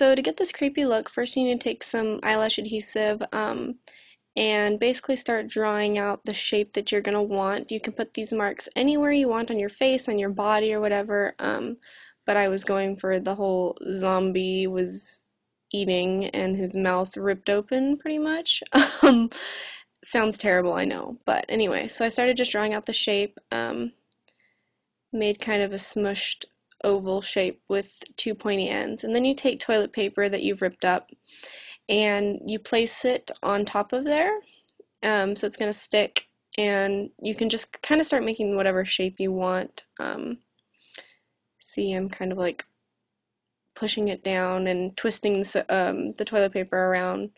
So to get this creepy look, first you need to take some eyelash adhesive and basically start drawing out the shape that you're going to want. You can put these marks anywhere you want on your face, on your body, or whatever, but I was going for the whole zombie was eating and his mouth ripped open pretty much. Sounds terrible, I know, but anyway, so I started just drawing out the shape, made kind of a smushed oval shape with two pointy ends, and then you take toilet paper that you've ripped up and you place it on top of there, so it's going to stick, and you can just kind of start making whatever shape you want. See, I'm kind of like pushing it down and twisting the toilet paper around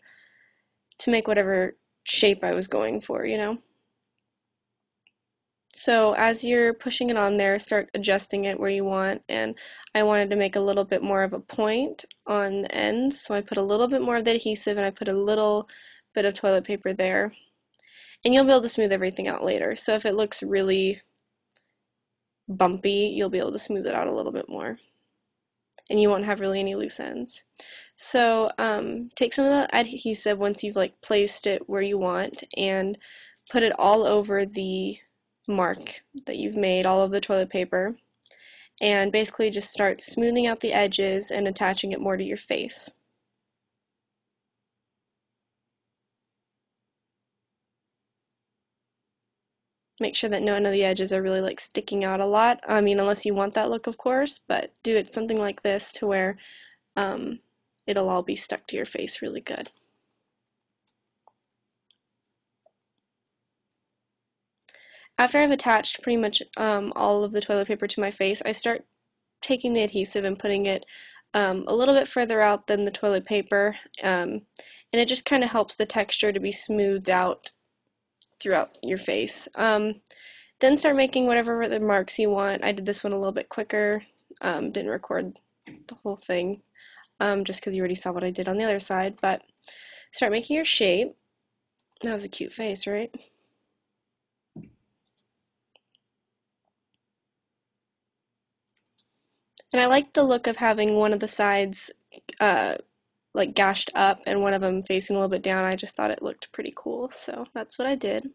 to make whatever shape I was going for, you know? So as you're pushing it on there, start adjusting it where you want, and I wanted to make a little bit more of a point on the ends, so I put a little bit more of the adhesive and I put a little bit of toilet paper there. And you'll be able to smooth everything out later, so if it looks really bumpy, you'll be able to smooth it out a little bit more. And you won't have really any loose ends. So take some of the adhesive once you've like placed it where you want and put it all over the mark that you've made, all of the toilet paper, and basically just start smoothing out the edges and attaching it more to your face. Make sure that none of the edges are really like sticking out a lot. I mean, unless you want that look, of course, but do it something like this to where it'll all be stuck to your face really good. After I've attached pretty much all of the toilet paper to my face, I start taking the adhesive and putting it a little bit further out than the toilet paper, and it just kind of helps the texture to be smoothed out throughout your face. Then start making whatever the marks you want. I did this one a little bit quicker, didn't record the whole thing, just because you already saw what I did on the other side, but start making your shape. That was a cute face, right? And I like the look of having one of the sides like gashed up and one of them facing a little bit down. I just thought it looked pretty cool, so that's what I did.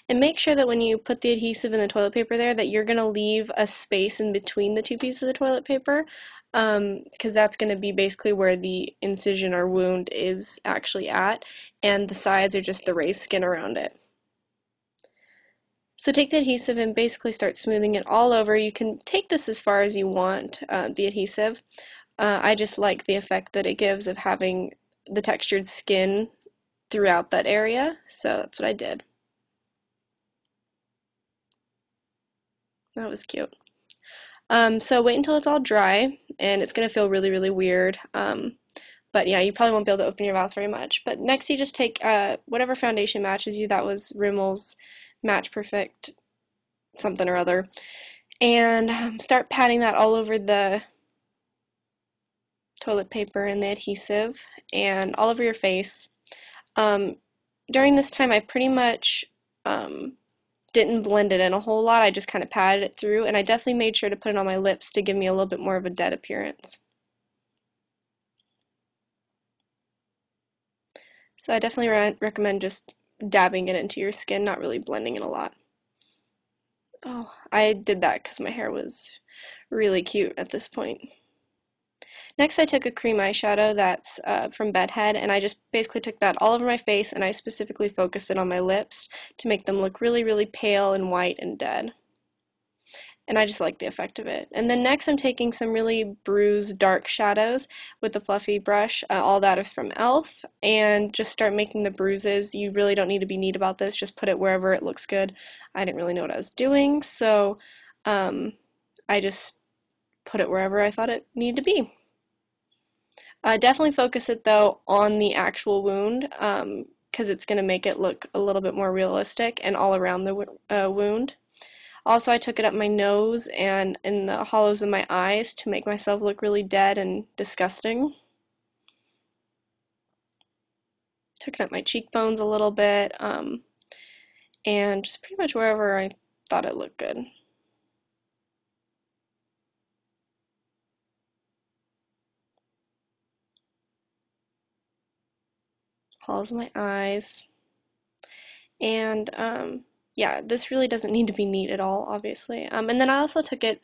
And make sure that when you put the adhesive in the toilet paper there that you're going to leave a space in between the two pieces of the toilet paper, because that's going to be basically where the incision or wound is actually at, and the sides are just the raised skin around it. So take the adhesive and basically start smoothing it all over. You can take this as far as you want, the adhesive. I just like the effect that it gives of having the textured skin throughout that area, so that's what I did. That was cute. So wait until it's all dry, and it's going to feel really, really weird. But yeah, you probably won't be able to open your mouth very much. But next you just take whatever foundation matches you. That was Rimmel's Match Perfect something or other. And start patting that all over the toilet paper and the adhesive and all over your face. During this time I pretty much didn't blend it in a whole lot. I just kind of patted it through, and I definitely made sure to put it on my lips to give me a little bit more of a dead appearance. So I definitely recommend just dabbing it into your skin, not really blending it a lot. Oh, I did that because my hair was really cute at this point. Next I took a cream eyeshadow that's from Bedhead, and I just basically took that all over my face, and I specifically focused it on my lips to make them look really, really pale and white and dead. And I just like the effect of it. And then next I'm taking some really bruised dark shadows with the fluffy brush. All that is from e.l.f. And just start making the bruises. You really don't need to be neat about this. Just put it wherever it looks good. I didn't really know what I was doing, so I just put it wherever I thought it needed to be. Definitely focus it though on the actual wound, because it's going to make it look a little bit more realistic and all around the wound. Also, I took it up my nose and in the hollows of my eyes to make myself look really dead and disgusting. Took it up my cheekbones a little bit, and just pretty much wherever I thought it looked good. hollows of my eyes. And yeah, this really doesn't need to be neat at all, obviously. And then I also took it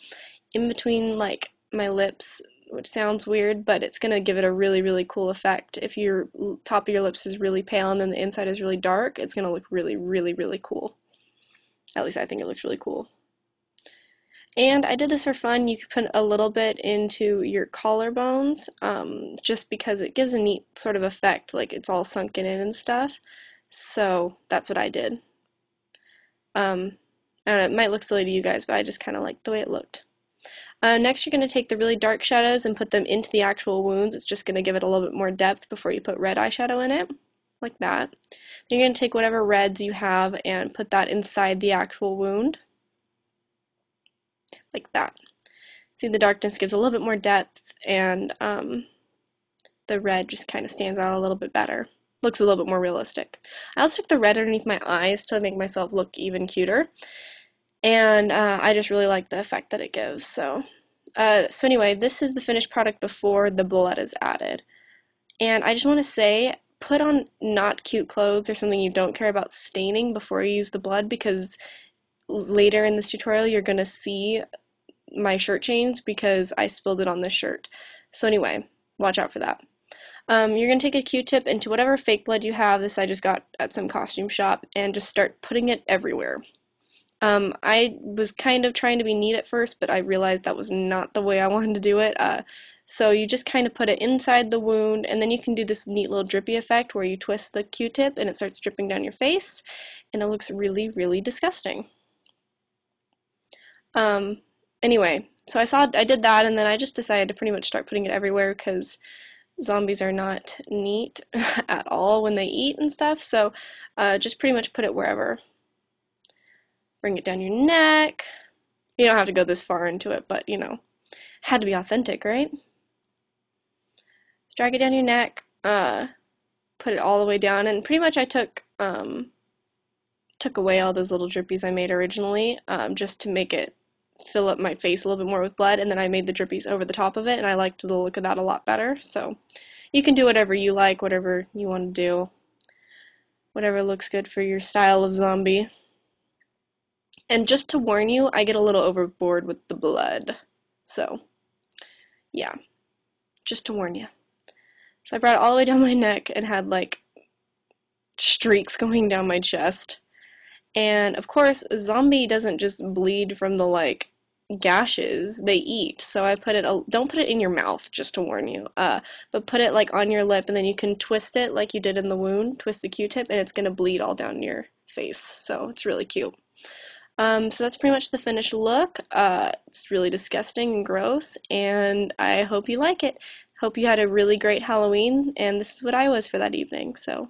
in between like my lips, which sounds weird, but it's gonna give it a really, really cool effect. If your top of your lips is really pale and then the inside is really dark, it's gonna look really, really, really cool. At least I think it looks really cool. And I did this for fun. You could put a little bit into your collarbones, just because it gives a neat sort of effect, like it's all sunken in and stuff. So that's what I did. I don't know, it might look silly to you guys, but I just kind of liked the way it looked. Next, you're going to take the really dark shadows and put them into the actual wounds. It's just going to give it a little bit more depth before you put red eyeshadow in it, like that. Then you're going to take whatever reds you have and put that inside the actual wound, like that. See, the darkness gives a little bit more depth, and the red just kind of stands out a little bit better. Looks a little bit more realistic. I also took the red underneath my eyes to make myself look even cuter, and I just really like the effect that it gives. So anyway, this is the finished product before the blood is added. And I just want to say, put on not cute clothes or something you don't care about staining before you use the blood, because later in this tutorial you're going to see my shirt chains because I spilled it on this shirt. So anyway, watch out for that. You're going to take a Q-tip into whatever fake blood you have. This I just got at some costume shop, and just start putting it everywhere. I was kind of trying to be neat at first, but I realized that was not the way I wanted to do it. So you just kind of put it inside the wound, and then you can do this neat little drippy effect where you twist the Q-tip and it starts dripping down your face, and it looks really, really disgusting. Anyway, so I did that, and then I just decided to pretty much start putting it everywhere because zombies are not neat at all when they eat and stuff, so just pretty much put it wherever. Bring it down your neck. You don't have to go this far into it, but you know, had to be authentic, right? Just drag it down your neck, put it all the way down, and pretty much I took away all those little drippies I made originally, just to make it fill up my face a little bit more with blood, and then I made the drippies over the top of it, and I liked the look of that a lot better. So you can do whatever you like, whatever you want to do, whatever looks good for your style of zombie. And just to warn you, I get a little overboard with the blood. So, yeah, just to warn you. So I brought it all the way down my neck and had like streaks going down my chest. And of course, a zombie doesn't just bleed from the like gashes, they eat. So I put it, don't put it in your mouth, just to warn you, but put it like on your lip, and then you can twist it like you did in the wound, twist the Q-tip, and it's gonna bleed all down your face. So it's really cute. So that's pretty much the finished look. It's really disgusting and gross, and I hope you like it. Hope you had a really great Halloween, and this is what I was for that evening, so